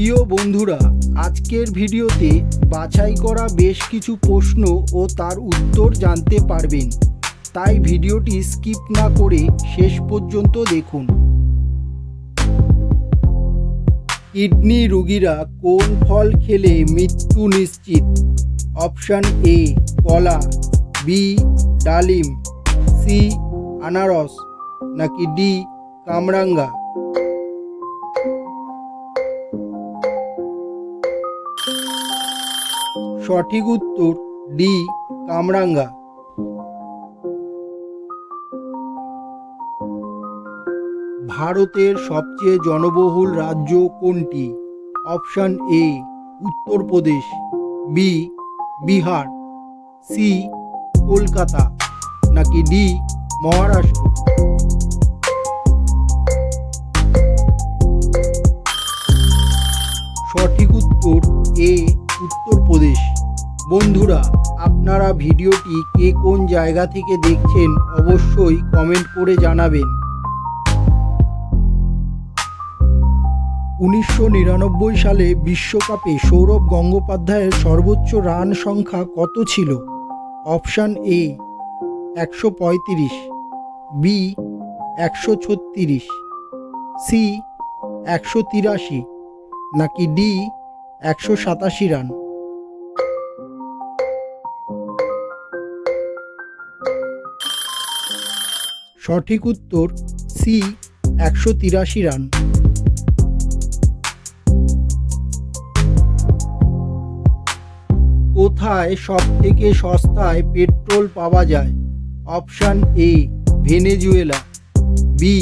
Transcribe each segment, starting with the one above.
প্রিয় বন্ধুরা, আজকের ভিডিওতে বাছাই করা বেশ কিছু প্রশ্ন ও তার উত্তর জানতে পারবেন, তাই ভিডিওটি স্কিপ না করে শেষ পর্যন্ত দেখুন। কিডনি রোগীরা কোন ফল খেলে মৃত্যু নিশ্চিত? অপশান এ কলা, বি ডালিম, সি আনারস, নাকি ডি কামরাঙ্গা? সঠিক উত্তর ডি কামরাঙ্গা। ভারতের সবচেয়ে জনবহুল রাজ্য কোনটি? Option A Uttar Pradesh, B Bihar, C Kolkata, নাকি ডি মহারাষ্ট্র? সঠিক উত্তর এ উত্তরপ্রদেশ। বন্ধুরা, আপনারা ভিডিওটি কে কোন জায়গা থেকে দেখছেন অবশ্যই কমেন্ট করে জানাবেন। 1999 সালে বিশ্বকাপে সৌরভ গঙ্গোপাধ্যায়ের সর্বোচ্চ রান সংখ্যা কত ছিল? অপশান এ 135, বি 136, সি 183, নাকি ডি 187 রান? সঠিক উত্তর সি 183 রান। কোথায় সবথেকে সস্তায় পেট্রোল পাওয়া যায়? Option A Venezuela, B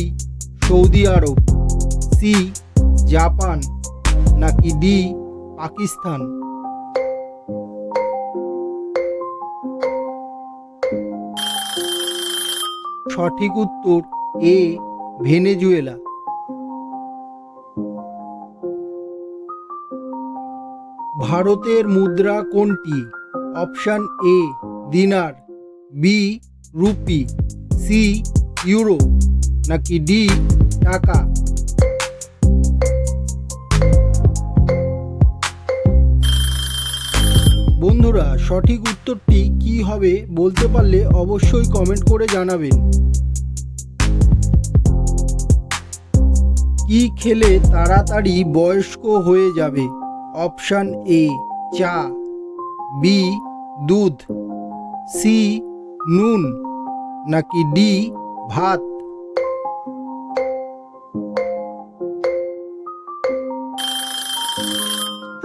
Saudi Arab, C Japan, নাকি ডি পাকিস্তান? সঠিক উত্তর এ ভেনেজুয়েলা। ভারতের মুদ্রা কোনটি? Option A dinar, B rupee, C euro, নাকি ডি টাকা? বন্ধুরা, সঠিক উত্তরটি কি হবে বলতে পারলে অবশ্যই কমেন্ট করে জানাবেন। কি খেলে তাড়াতাড়ি বয়স্ক হয়ে যাবে? অপশান এ চা, বি দুধ, সি নুন, নাকি ডি ভাত?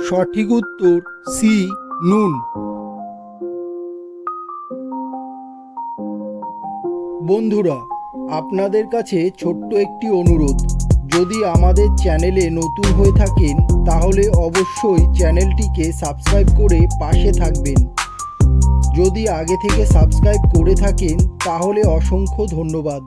সঠিক উত্তর সি নুন। বন্ধুরা, আপনাদের কাছে ছোট্ট একটি অনুরোধ, যদি আমাদের চ্যানেলে নতুন হয়ে থাকেন তাহলে অবশ্যই চ্যানেলটিকে সাবস্ক্রাইব করে পাশে থাকবেন। যদি আগে থেকে সাবস্ক্রাইব করে থাকেন তাহলে অসংখ্য ধন্যবাদ।